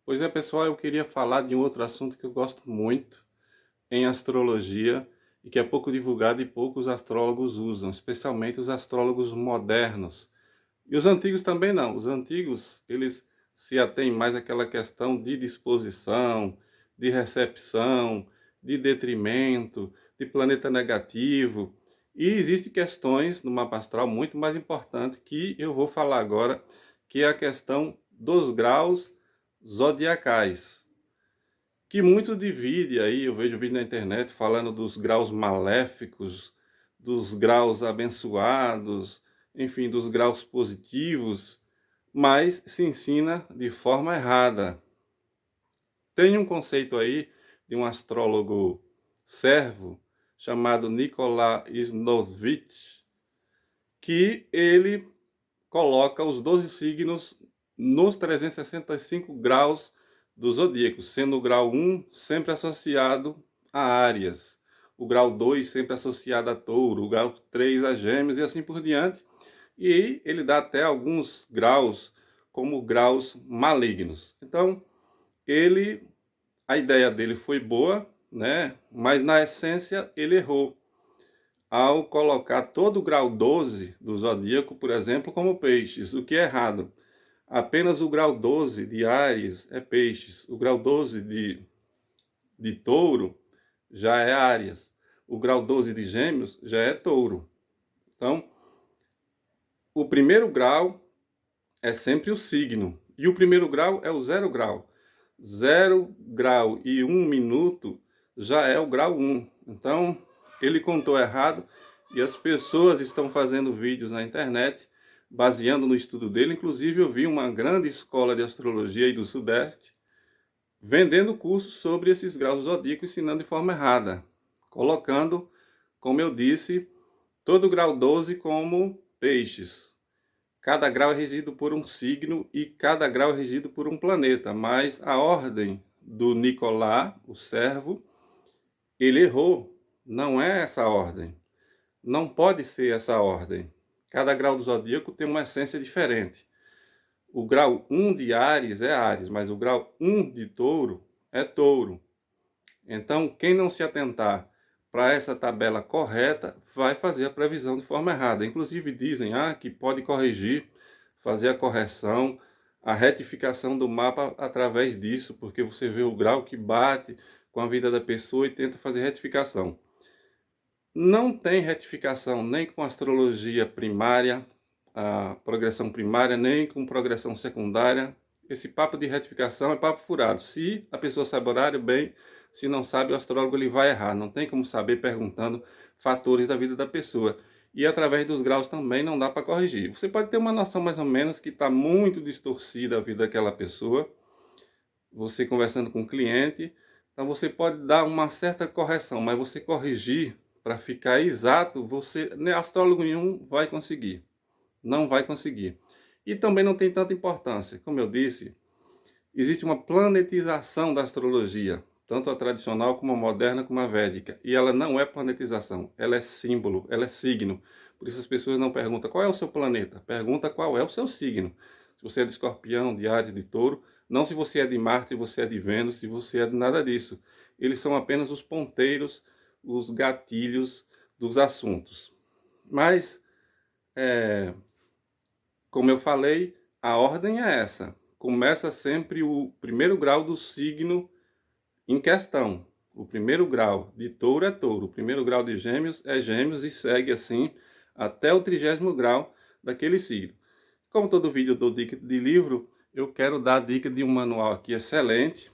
Pois é, pessoal, eu queria falar de um outro assunto que eu gosto muito em astrologia e que é pouco divulgado e poucos astrólogos usam, especialmente os astrólogos modernos. E os antigos também não. Os antigos, eles se atêm mais àquela questão de disposição, de recepção, de detrimento, de planeta negativo. E existem questões no mapa astral muito mais importantes que eu vou falar agora, que é a questão dos graus zodiacais, que muito divide aí. Eu vejo vídeo na internet falando dos graus maléficos, dos graus abençoados, enfim, dos graus positivos, mas se ensina de forma errada. Tem um conceito aí de um astrólogo servo chamado Nikolai Snovich, que ele coloca os 12 signos nos 365 graus do zodíaco, sendo o grau 1 sempre associado a Áries, o grau 2 sempre associado a Touro, o grau 3 a Gêmeos e assim por diante. E ele dá até alguns graus como graus malignos. Então, a ideia dele foi boa, né? Mas na essência ele errou ao colocar todo o grau 12 do zodíaco, por exemplo, como peixes, o que é errado. Apenas o grau 12 de Áries é peixes, o grau 12 de Touro já é Áries, o grau 12 de Gêmeos já é Touro. Então, o primeiro grau é sempre o signo, e o primeiro grau é o 0 grau. 0 grau e 1 minuto já é o grau 1. Então, ele contou errado e as pessoas estão fazendo vídeos na internet baseando no estudo dele. Inclusive, eu vi uma grande escola de astrologia aí do Sudeste vendendo cursos sobre esses graus zodíacos, ensinando de forma errada, colocando, como eu disse, todo o grau 12 como peixes. Cada grau é regido por um signo e cada grau é regido por um planeta, mas a ordem do Nicolás, o servo, ele errou. Não é essa ordem. Não pode ser essa ordem. Cada grau do zodíaco tem uma essência diferente. O grau 1 de Áries é Áries, mas o grau 1 de Touro é Touro. Então, quem não se atentar para essa tabela correta vai fazer a previsão de forma errada. Inclusive dizem que pode corrigir, fazer a correção, a retificação do mapa através disso, porque você vê o grau que bate com a vida da pessoa e tenta fazer retificação. Não tem retificação nem com astrologia primária, a progressão primária, nem com progressão secundária. Esse papo de retificação é papo furado. Se a pessoa sabe o horário, bem. Se não sabe, o astrólogo ele vai errar. Não tem como saber perguntando fatores da vida da pessoa. E através dos graus também não dá para corrigir. Você pode ter uma noção mais ou menos que está muito distorcida a vida daquela pessoa. Você conversando com o cliente, então você pode dar uma certa correção, mas você corrigir para ficar exato, você, nem astrólogo nenhum vai conseguir. Não vai conseguir. E também não tem tanta importância. Como eu disse, existe uma planetização da astrologia, tanto a tradicional como a moderna como a védica. E ela não é planetização, ela é símbolo, ela é signo. Por isso as pessoas não perguntam qual é o seu planeta, pergunta qual é o seu signo. Se você é de Escorpião, de Áries, de Touro, não se você é de Marte, se você é de Vênus, se você é de nada disso. Eles são apenas os ponteiros, os gatilhos dos assuntos. Mas, como eu falei, a ordem é essa. Começa sempre o primeiro grau do signo em questão. O primeiro grau de Touro é Touro, o primeiro grau de Gêmeos é Gêmeos e segue assim até o 30º grau daquele signo. Como todo vídeo eu dou dica de livro, eu quero dar dica de um manual aqui excelente.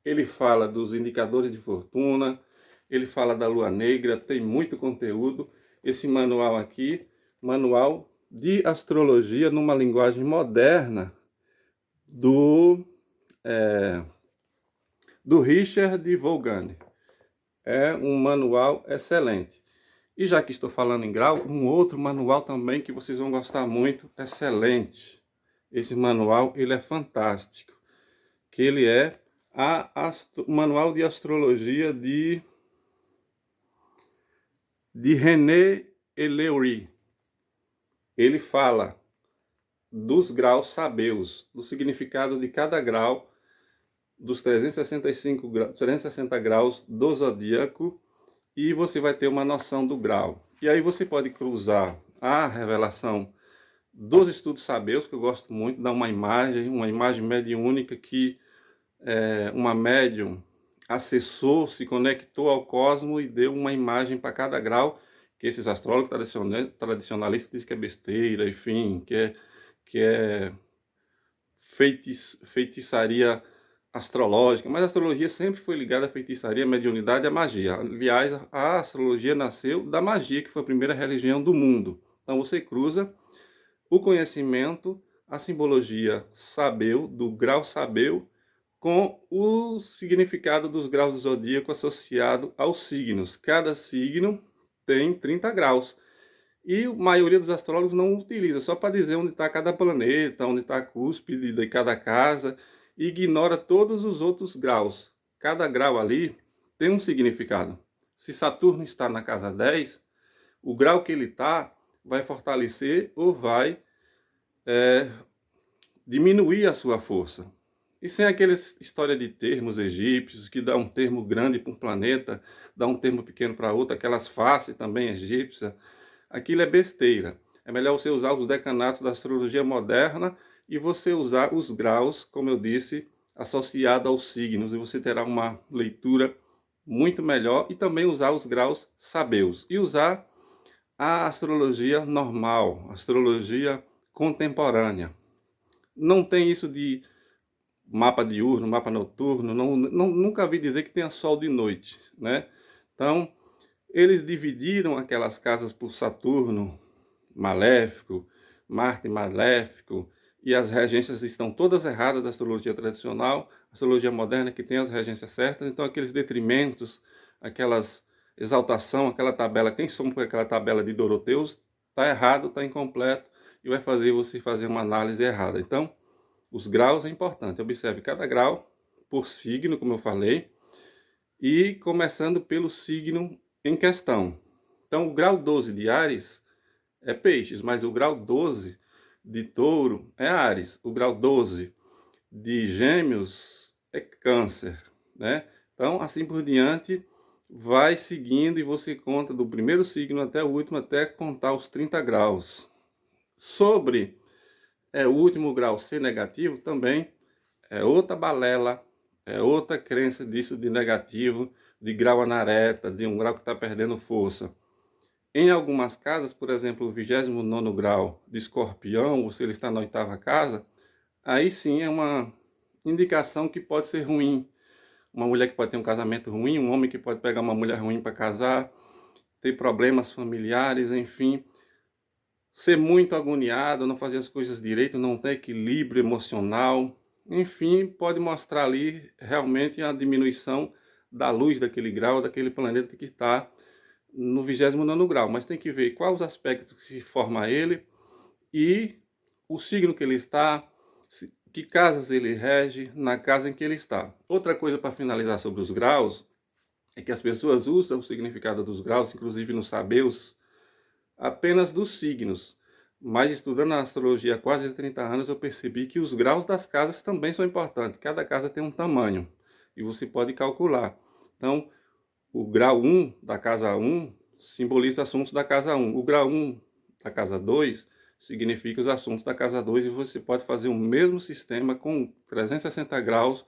Ele fala dos indicadores de fortuna, ele fala da lua negra, tem muito conteúdo. Esse manual aqui, manual de astrologia numa linguagem moderna do Richard Vaughan. É um manual excelente. E já que estou falando em grau, um outro manual também que vocês vão gostar muito, excelente. Esse manual, ele é fantástico. Que ele é o manual de astrologia de René Eleury. Ele fala dos graus sabeus, do significado de cada grau dos 360 graus do zodíaco e você vai ter uma noção do grau. E aí você pode cruzar a revelação dos estudos sabeus, que eu gosto muito, dá uma imagem mediúnica que uma médium acessou, se conectou ao cosmos e deu uma imagem para cada grau, que esses astrólogos tradicionalistas dizem que é besteira, enfim, que é feitiçaria astrológica, mas a astrologia sempre foi ligada à feitiçaria, à mediunidade e à magia. Aliás, a astrologia nasceu da magia, que foi a primeira religião do mundo. Então você cruza o conhecimento, a simbologia sabeu, do grau sabeu, com o significado dos graus do zodíaco associado aos signos. Cada signo tem 30 graus. E a maioria dos astrólogos não utiliza, só para dizer onde está cada planeta, onde está a cúspide de cada casa, e ignora todos os outros graus. Cada grau ali tem um significado. Se Saturno está na casa 10, o grau que ele está vai fortalecer ou vai diminuir a sua força. E sem aquela história de termos egípcios, que dá um termo grande para um planeta, dá um termo pequeno para outro, aquelas faces também egípcias, aquilo é besteira. É melhor você usar os decanatos da astrologia moderna e você usar os graus, como eu disse, associado aos signos, e você terá uma leitura muito melhor, e também usar os graus sabeus, e usar a astrologia normal, astrologia contemporânea. Não tem isso de mapa diurno, mapa noturno, nunca vi dizer que tenha sol de noite, né? Então, eles dividiram aquelas casas por Saturno maléfico, Marte maléfico, e as regências estão todas erradas da astrologia tradicional, a astrologia moderna que tem as regências certas, então aqueles detrimentos, aquelas exaltação, aquela tabela, quem somos por aquela tabela de Doroteus, está errado, está incompleto, e vai fazer você fazer uma análise errada. Então, os graus é importante, observe cada grau por signo, como eu falei, e começando pelo signo em questão. Então, o grau 12 de Áries é Peixes, mas o grau 12 de Touro é Áries. O grau 12 de Gêmeos é Câncer, né? Então, assim por diante, vai seguindo e você conta do primeiro signo até o último, até contar os 30 graus. Sobre o último grau ser negativo, também é outra balela, é outra crença disso de negativo, de grau anareta, de um grau que está perdendo força. Em algumas casas, por exemplo, o 29º grau de Escorpião, ou se ele está na 8ª casa, aí sim é uma indicação que pode ser ruim. Uma mulher que pode ter um casamento ruim, um homem que pode pegar uma mulher ruim para casar, ter problemas familiares, enfim. Ser muito agoniado, não fazer as coisas direito, não ter equilíbrio emocional. Enfim, pode mostrar ali realmente a diminuição da luz daquele grau, daquele planeta que está no 29º grau, mas tem que ver quais os aspectos que se forma ele e o signo que ele está, que casas ele rege na casa em que ele está. Outra coisa para finalizar sobre os graus é que as pessoas usam o significado dos graus, inclusive nos sabeus, apenas dos signos. Mas estudando a astrologia há quase 30 anos, eu percebi que os graus das casas também são importantes. Cada casa tem um tamanho e você pode calcular. Então, o grau 1 da casa 1 simboliza assuntos da casa 1. O grau 1 da casa 2 significa os assuntos da casa 2 e você pode fazer o mesmo sistema com 360 graus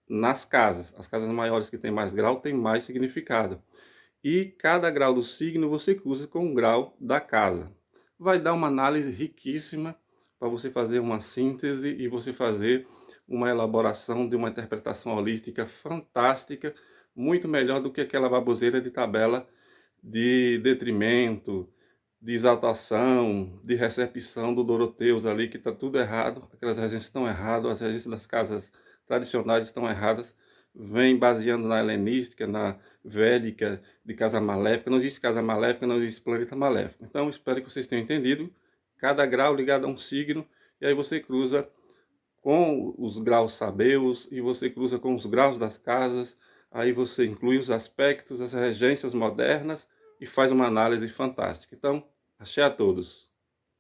nas casas. As casas maiores que têm mais grau têm mais significado. E cada grau do signo você cruza com o grau da casa. Vai dar uma análise riquíssima para você fazer uma síntese e você fazer uma elaboração de uma interpretação holística fantástica, muito melhor do que aquela baboseira de tabela de detrimento, de exaltação, de recepção do Doroteus ali, que está tudo errado, aquelas regências estão erradas, as regências das casas tradicionais estão erradas, vem baseando na helenística, na védica, de casa maléfica. Não existe casa maléfica, não existe planeta maléfico. Então, espero que vocês tenham entendido. Cada grau ligado a um signo, e aí você cruza com os graus sabeus, e você cruza com os graus das casas, aí você inclui os aspectos, as regências modernas, e faz uma análise fantástica. Então, axé a todos.